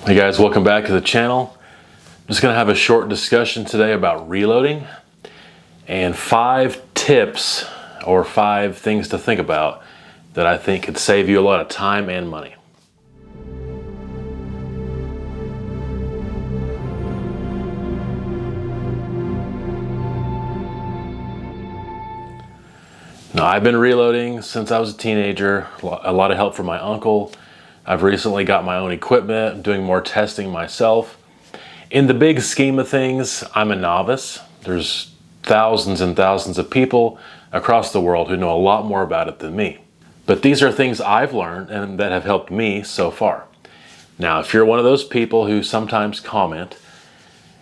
Hey guys, welcome back to the channel. I'm just going to have a short discussion today about reloading and 5 tips or 5 things to think about that I think could save you a lot of time and money. Now, I've been reloading since I was a teenager, a lot of help from my uncle. I've recently got my own equipment, doing more testing myself. In the big scheme of things, I'm a novice. There's thousands and thousands of people across the world who know a lot more about it than me. But these are things I've learned and that have helped me so far. Now, if you're one of those people who sometimes comment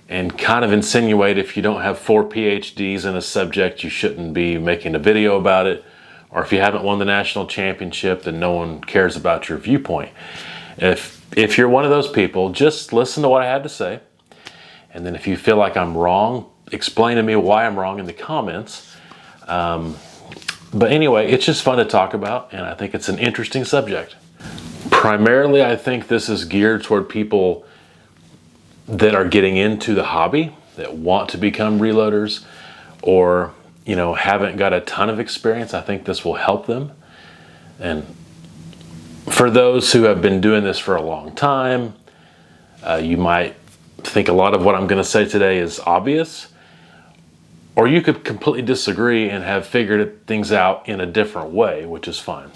and kind of insinuate if you don't have 4 PhDs in a subject, you shouldn't be making a video about it, or if you haven't won the national championship, then no one cares about your viewpoint. If you're one of those people, just listen to what I have to say. And then if you feel like I'm wrong, explain to me why I'm wrong in the comments. But anyway, it's just fun to talk about, and I think it's an interesting subject. Primarily, I think this is geared toward people that are getting into the hobby, that want to become reloaders, or haven't got a ton of experience. I think this will help them. And for those who have been doing this for a long time, you might think a lot of what I'm going to say today is obvious, or you could completely disagree and have figured things out in a different way, which is fine.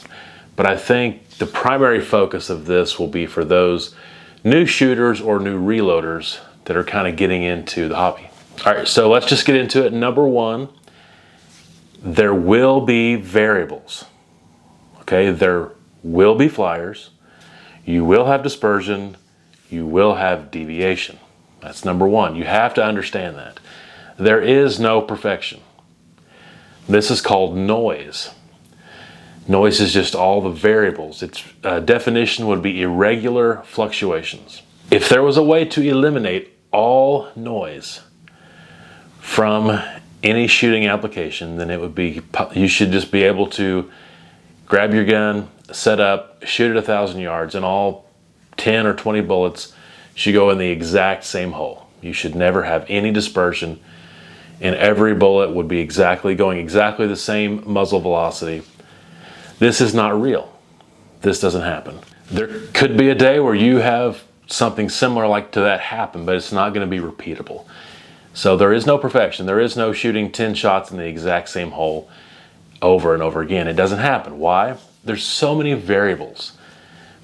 But I think the primary focus of this will be for those new shooters or new reloaders that are kind of getting into the hobby. All right, so let's just get into it. Number 1, there will be variables. Okay, there will be flyers. You will have dispersion. You will have deviation. That's number 1. You have to understand that. There is no perfection. This is called noise. Noise is just all the variables. Its definition would be irregular fluctuations. If there was a way to eliminate all noise from any shooting application, then it would be, you should just be able to grab your gun, set up, shoot at 1,000 yards, and all 10 or 20 bullets should go in the exact same hole. You should never have any dispersion, and every bullet would be going exactly the same muzzle velocity. This is not real. This doesn't happen. There could be a day where you have something similar like to that happen, but it's not going to be repeatable. So there is no perfection. There is no shooting 10 shots in the exact same hole over and over again. It doesn't happen. Why? There's so many variables,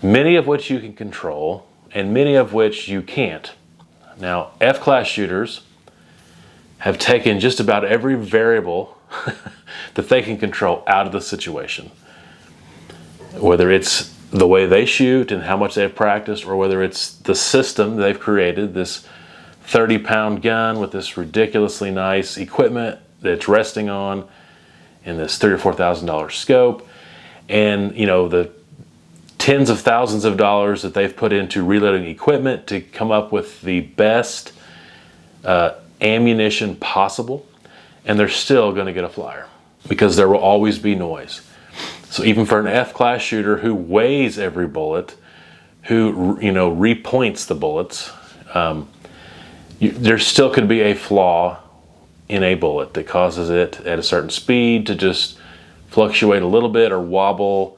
many of which you can control and many of which you can't. Now, F-class shooters have taken just about every variable that they can control out of the situation. Whether it's the way they shoot and how much they've practiced, or whether it's the system they've created, this 30-pound gun with this ridiculously nice equipment that it's resting on, and this $3,000 or $4,000 scope, and the tens of thousands of dollars that they've put into reloading equipment to come up with the best ammunition possible, and they're still going to get a flyer because there will always be noise. So even for an F-class shooter who weighs every bullet, who repoints the bullets, there still could be a flaw in a bullet that causes it at a certain speed to just fluctuate a little bit or wobble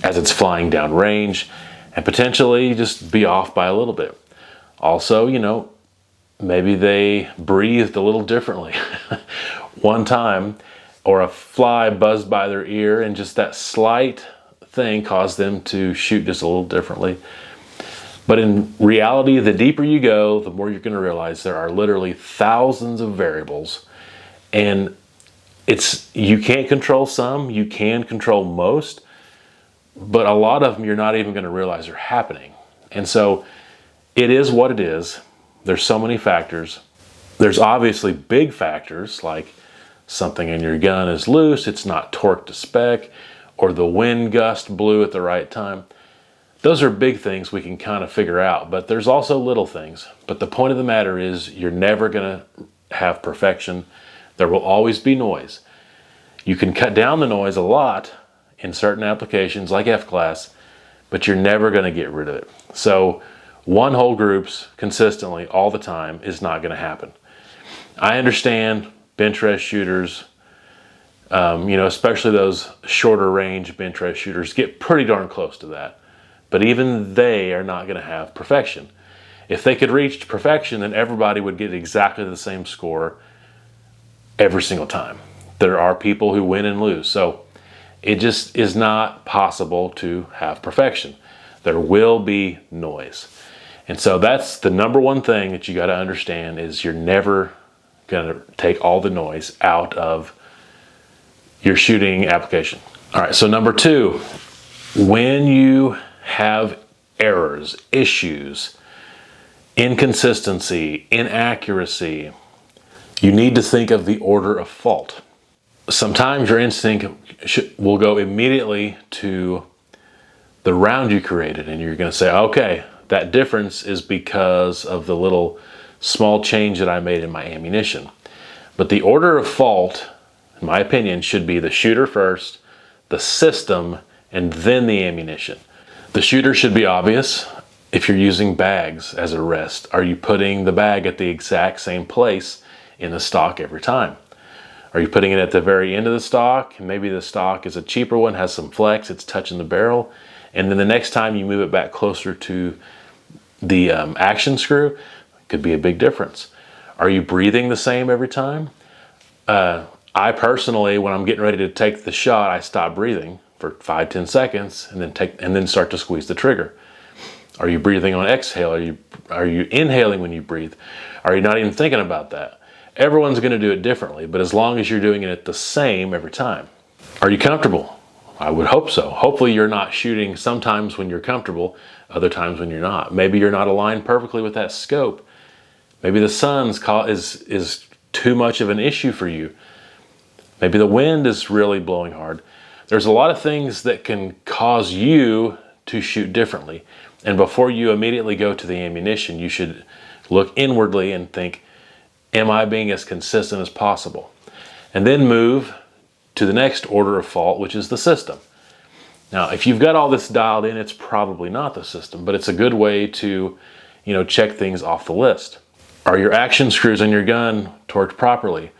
as it's flying down range, and potentially just be off by a little bit. Also, maybe they breathed a little differently one time, or a fly buzzed by their ear, and just that slight thing caused them to shoot just a little differently. But in reality, the deeper you go, the more you're going to realize there are literally thousands of variables, and you can't control some, you can control most, but a lot of them you're not even going to realize are happening. And so it is what it is. There's so many factors. There's obviously big factors like something in your gun is loose, it's not torqued to spec, or the wind gust blew at the right time. Those are big things we can kind of figure out, but there's also little things. But the point of the matter is you're never going to have perfection. There will always be noise. You can cut down the noise a lot in certain applications like F-class, but you're never going to get rid of it. So one whole groups consistently all the time is not going to happen. I understand bench rest shooters, especially those shorter range bench rest shooters get pretty darn close to that. But even they are not going to have perfection. If they could reach perfection, then everybody would get exactly the same score every single time. There are people who win and lose. So it just is not possible to have perfection. There will be noise. And so that's the number one thing that you got to understand is you're never going to take all the noise out of your shooting application. All right, so number two, when you have errors, issues, inconsistency, inaccuracy, you need to think of the order of fault. Sometimes your instinct will go immediately to the round you created, and you're going to say, okay, that difference is because of the little small change that I made in my ammunition. But the order of fault, in my opinion, should be the shooter first, the system, and then the ammunition. The shooter should be obvious. If you're using bags as a rest, are you putting the bag at the exact same place in the stock every time? Are you putting it at the very end of the stock? And maybe the stock is a cheaper one, has some flex, it's touching the barrel. And then the next time you move it back closer to the action screw, it could be a big difference. Are you breathing the same every time? I personally, when I'm getting ready to take the shot, I stop breathing for 5-10 seconds and then start to squeeze the trigger. Are you breathing on exhale? Are you inhaling when you breathe? Are you not even thinking about that? Everyone's going to do it differently, but as long as you're doing it the same every time. Are you comfortable? I would hope so. Hopefully you're not shooting sometimes when you're comfortable, other times when you're not. Maybe you're not aligned perfectly with that scope. Maybe the sun's is too much of an issue for you. Maybe the wind is really blowing hard. There's a lot of things that can cause you to shoot differently. And before you immediately go to the ammunition, you should look inwardly and think, am I being as consistent as possible? And then move to the next order of fault, which is the system. Now, if you've got all this dialed in, it's probably not the system, but it's a good way to, check things off the list. Are your action screws on your gun torqued properly?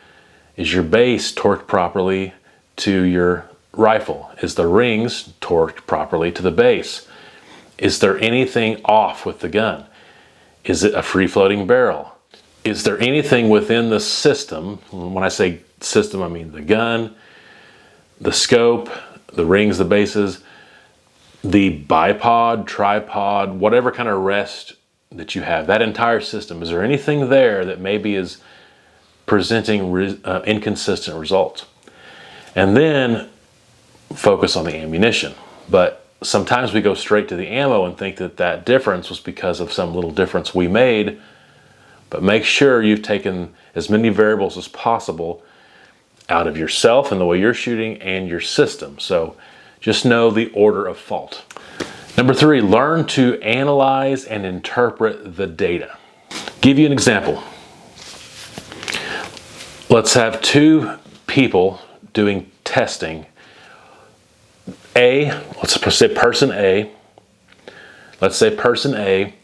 Is your base torqued properly to your rifle? Is the rings torqued properly to the base? Is there anything off with the gun? Is it a free-floating barrel? Is there anything within the system? When I say system, I mean the gun, the scope, the rings, the bases, the bipod, tripod, whatever kind of rest that you have, that entire system. Is there anything there that maybe is presenting inconsistent results? And then focus on the ammunition. But sometimes we go straight to the ammo and think that that difference was because of some little difference we made. But make sure you've taken as many variables as possible out of yourself and the way you're shooting and your system. So just know the order of fault. Number three, learn to analyze and interpret the data. Give you an example. Let's have people doing testing. Let's say person A. Let's say person A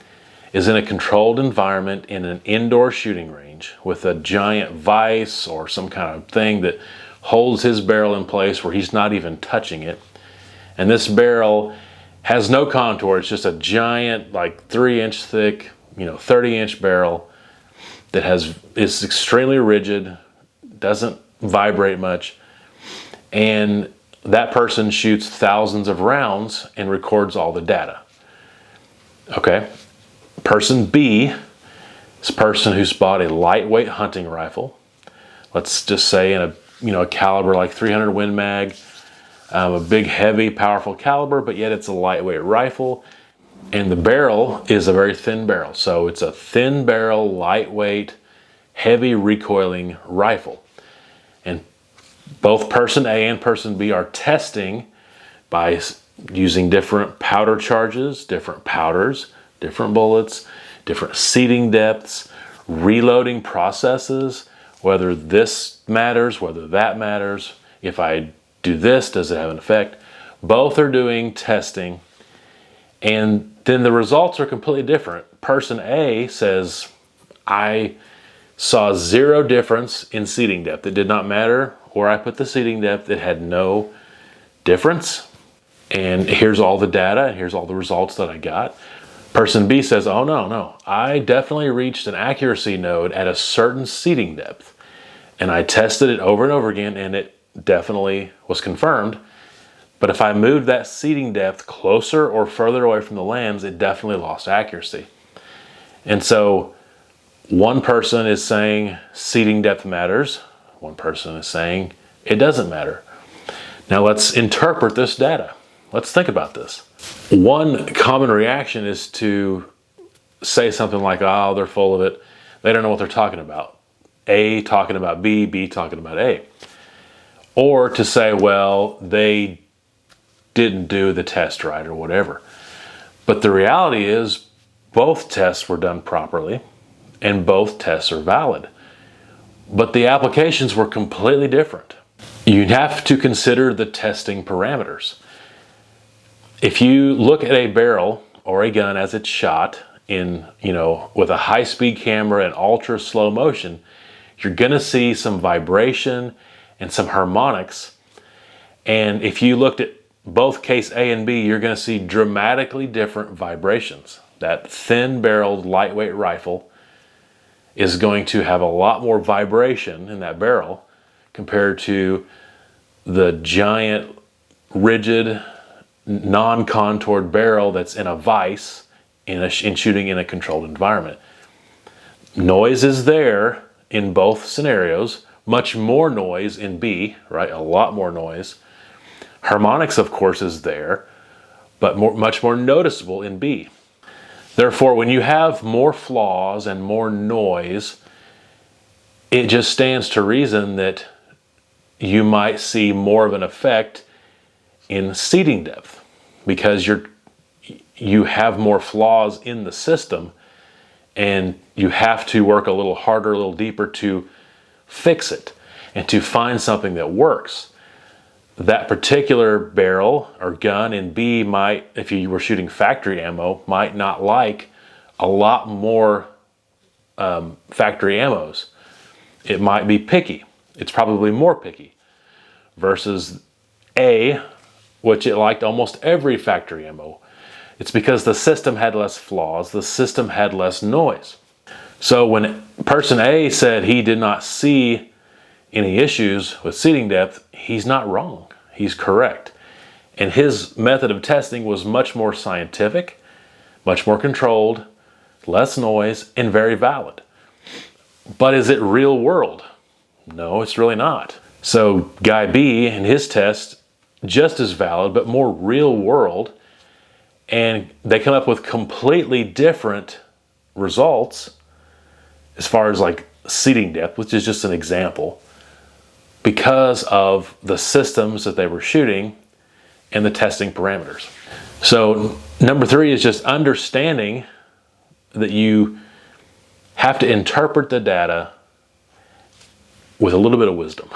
is in a controlled environment in an indoor shooting range with a giant vise or some kind of thing that holds his barrel in place where he's not even touching it. And this barrel has no contour. It's just a giant, 3-inch thick, 30-inch barrel that is extremely rigid, doesn't vibrate much. And that person shoots thousands of rounds and records all the data. Okay. Person B is a person who's bought a lightweight hunting rifle. Let's just say in a caliber like 300 Win Mag, a big, heavy, powerful caliber, but yet it's a lightweight rifle. And the barrel is a very thin barrel. So it's a thin barrel, lightweight, heavy recoiling rifle. And both person A and person B are testing by using different powder charges, different powders, different bullets, different seating depths, reloading processes, whether this matters, whether that matters. If I do this, does it have an effect? Both are doing testing, and then the results are completely different. person A says, I saw zero difference in seating depth. It did not matter where I put the seating depth. It had no difference. And here's all the data, and here's all the results that I got. Person B says, oh no, I definitely reached an accuracy node at a certain seating depth. And I tested it over and over again, and it definitely was confirmed. But if I moved that seating depth closer or further away from the lens, it definitely lost accuracy. And so one person is saying seating depth matters. One person is saying it doesn't matter. Now let's interpret this data. Let's think about this. One common reaction is to say something like, oh, they're full of it. They don't know what they're talking about. A talking about B, B talking about A. Or to say, well, they didn't do the test right or whatever. But the reality is both tests were done properly and both tests are valid. But the applications were completely different. You have to consider the testing parameters. If you look at a barrel or a gun as it's shot in, with a high-speed camera and ultra slow motion, you're gonna see some vibration and some harmonics. And if you looked at both case A and B, you're gonna see dramatically different vibrations. That thin-barreled lightweight rifle is going to have a lot more vibration in that barrel compared to the giant, rigid, non-contoured barrel that's in a vise in shooting in a controlled environment. Noise is there in both scenarios, much more noise in B, right? A lot more noise. Harmonics, of course, is there, but much more noticeable in B. Therefore, when you have more flaws and more noise, it just stands to reason that you might see more of an effect in seating depth because you have more flaws in the system and you have to work a little harder, a little deeper to fix it and to find something that works. That particular barrel or gun in B might, if you were shooting factory ammo, might not like a lot more factory ammos. It might be picky. It's probably more picky versus A, which it liked almost every factory ammo. It's because the system had less flaws, the system had less noise. So when person A said he did not see any issues with seating depth, he's not wrong. He's correct. And his method of testing was much more scientific, much more controlled, less noise, and very valid. But is it real world? No, it's really not. So guy B and his test, just as valid, but more real world, and they come up with completely different results as far as like seating depth, which is just an example, because of the systems that they were shooting and the testing parameters. So number 3 is just understanding that you have to interpret the data with a little bit of wisdom.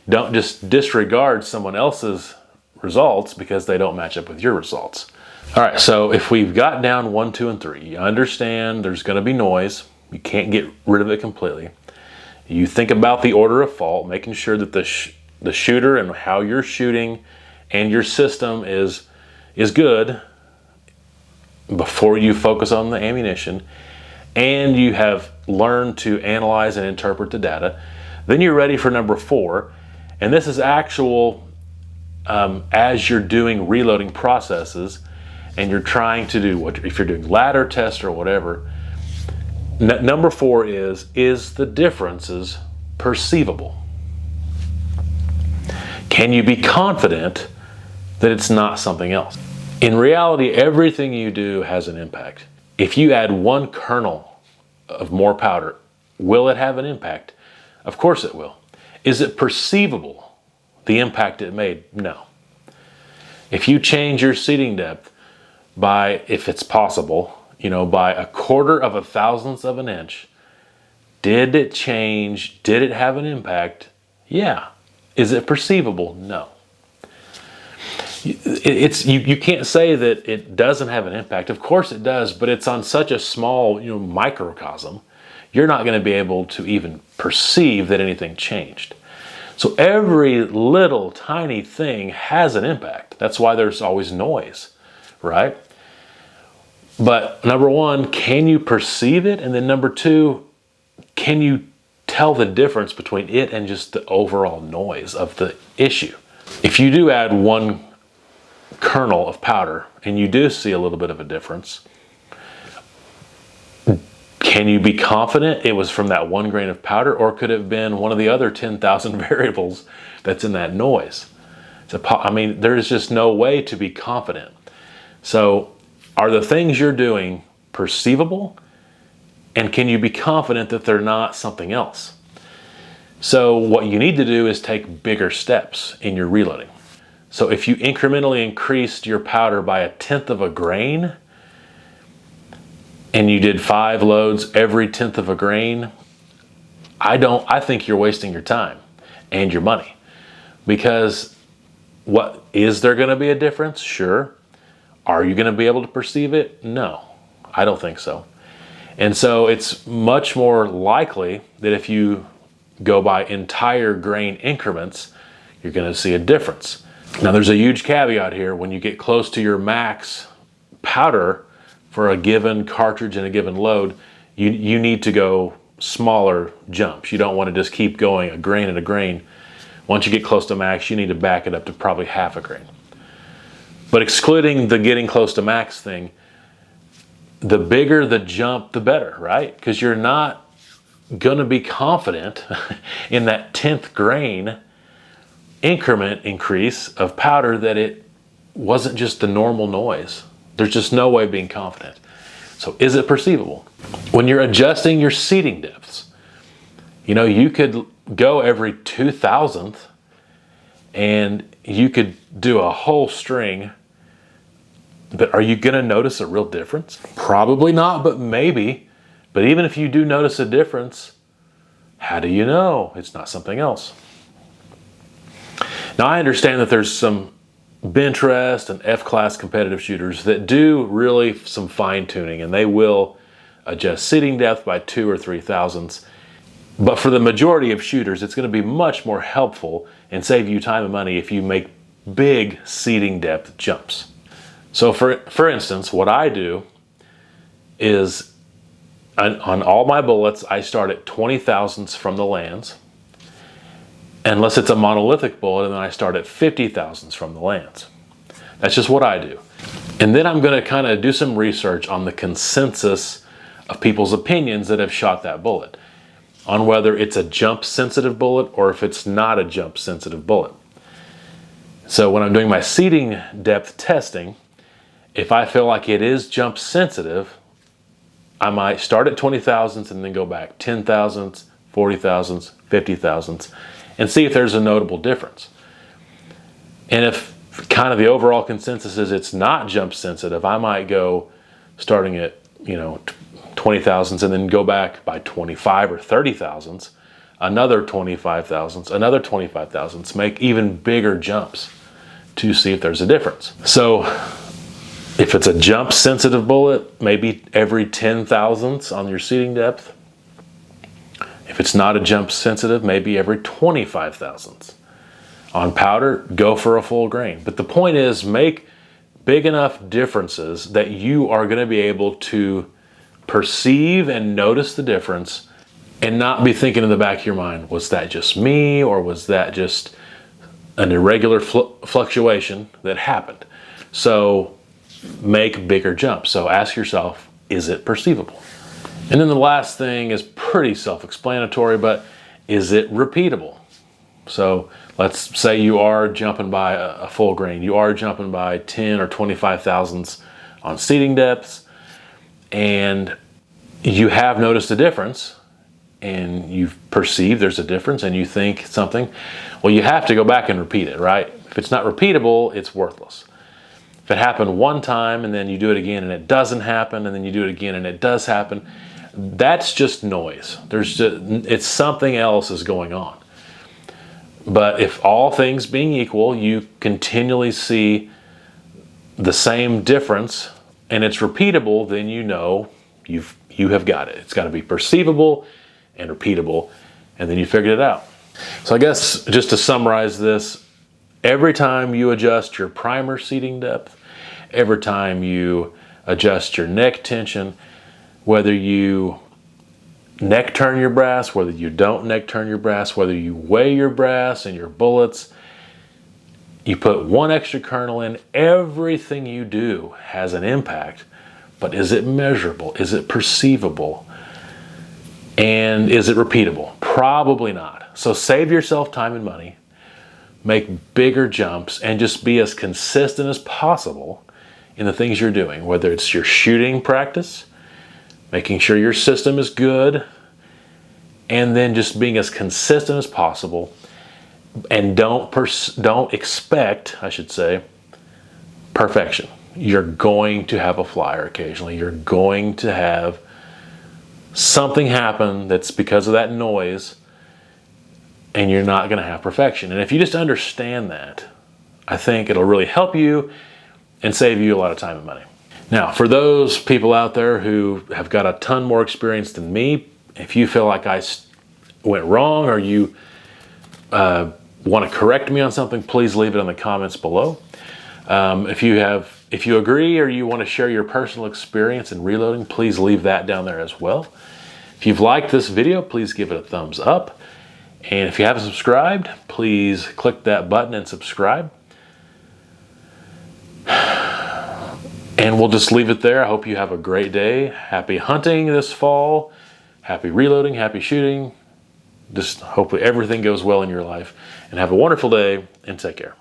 Don't just disregard someone else's results because they don't match up with your results. All right, so if we've got down 1, 2, and 3, you understand there's gonna be noise. You can't get rid of it completely. You think about the order of fault, making sure that the shooter and how you're shooting and your system is good before you focus on the ammunition, and you have learned to analyze and interpret the data. Then you're ready for number 4, and this is actual as you're doing reloading processes and you're trying to do what, if you're doing ladder tests or whatever, number 4 is the differences perceivable? Can you be confident that it's not something else? In reality, everything you do has an impact. If you add 1 kernel of more powder, will it have an impact? Of course it will. Is it perceivable, the impact it made? No. If you change your seating depth by, if it's possible, by 1/4 of a thousandth of an inch, did it change? Did it have an impact? Yeah. Is it perceivable? No. You can't say that it doesn't have an impact. Of course it does, but it's on such a small, microcosm. You're not going to be able to even perceive that anything changed. So every little tiny thing has an impact. That's why there's always noise, right? But number one, can you perceive it? And then number two, can you tell the difference between it and just the overall noise of the issue? If you do add one kernel of powder and you do see a little bit of a difference, can you be confident it was from that 1 grain of powder, or could it have been one of the other 10,000 variables that's in that noise? There's just no way to be confident. So are the things you're doing perceivable? And can you be confident that they're not something else? So what you need to do is take bigger steps in your reloading. So if you incrementally increased your powder by 1/10 of a grain, and you did 5 loads every 1/10 of a grain, I think you're wasting your time and your money. Because is there going to be a difference? Sure. Are you going to be able to perceive it? No, I don't think so. And so it's much more likely that if you go by entire grain increments, you're going to see a difference. Now there's a huge caveat here. When you get close to your max powder for a given cartridge and a given load, you need to go smaller jumps. You don't want to just keep going a grain at a grain. Once you get close to max, you need to back it up to probably half a grain. But excluding the getting close to max thing, the bigger the jump, the better, right? Because you're not going to be confident in that 10th grain increment increase of powder that it wasn't just the normal noise. There's just no way of being confident. So is it perceivable? When you're adjusting your seating depths, you could go every 2,000th and you could do a whole string, but are you going to notice a real difference? Probably not, but maybe. But even if you do notice a difference, how do you know it's not something else? Now I understand that there's some bench rest and F-class competitive shooters that do really some fine tuning, and they will adjust seating depth by 2 or 3 thousandths. But for the majority of shooters, it's going to be much more helpful and save you time and money if you make big seating depth jumps. So for instance, what I do is on all my bullets, I start at 20 thousandths from the lands, unless it's a monolithic bullet, and then I start at 50 thousandths from the lands. That's just what I do. And then I'm going to kind of do some research on the consensus of people's opinions that have shot that bullet, on whether it's a jump sensitive bullet or if it's not a jump sensitive bullet. So when I'm doing my seating depth testing, if I feel like it is jump sensitive, I might start at 20 thousandths and then go back 10 thousandths, 40 thousandths, 50 thousandths, and see if there's a notable difference. And if kind of the overall consensus is it's not jump sensitive, I might go starting at 20 thousandths and then go back by 25 or 30 thousandths, another 25 thousandths, another 25 thousandths, make even bigger jumps to see if there's a difference. So if it's a jump sensitive bullet, maybe every 10 thousandths on your seating depth. If it's not a jump sensitive, maybe every 25 thousandths. On powder, go for a full grain. But the point is, make big enough differences that you are going to be able to perceive and notice the difference and not be thinking in the back of your mind, was that just me, or was that just an irregular fluctuation that happened? So make bigger jumps. So ask yourself, is it perceivable? And then the last thing is pretty self-explanatory, but is it repeatable? So let's say you are jumping by a full grain. You are jumping by 10 or 25 thousandths on seating depths, and you have noticed a difference, and you've perceived there's a difference, and you think something. Well, you have to go back and repeat it, right? If it's not repeatable, it's worthless. If it happened one time and then you do it again and it doesn't happen, and then you do it again and it does happen, that's just noise. It's something else is going on. But if all things being equal, you continually see the same difference and it's repeatable, then you know you have got it. It's got to be perceivable and repeatable, and then you figured it out. So I guess just to summarize this, every time you adjust your primer seating depth, every time you adjust your neck tension, whether you neck turn your brass, whether you don't neck turn your brass, whether you weigh your brass and your bullets, you put one extra kernel in, everything you do has an impact. But is it measurable? Is it perceivable? And is it repeatable? Probably not. So save yourself time and money, make bigger jumps, and just be as consistent as possible in the things you're doing, whether it's your shooting practice, making sure your system is good, and then just being as consistent as possible. And don't expect, I should say, perfection. You're going to have a flyer occasionally. You're going to have something happen that's because of that noise, and you're not going to have perfection. And if you just understand that, I think it'll really help you and save you a lot of time and money. Now, for those people out there who have got a ton more experience than me, if you feel like I went wrong or you want to correct me on something, please leave it in the comments below. If you agree or you want to share your personal experience in reloading, please leave that down there as well. If you've liked this video, please give it a thumbs up. And if you haven't subscribed, please click that button and subscribe. And we'll just leave it there. I hope you have a great day. Happy hunting this fall. Happy reloading, happy shooting. Just hopefully everything goes well in your life. And have a wonderful day and take care.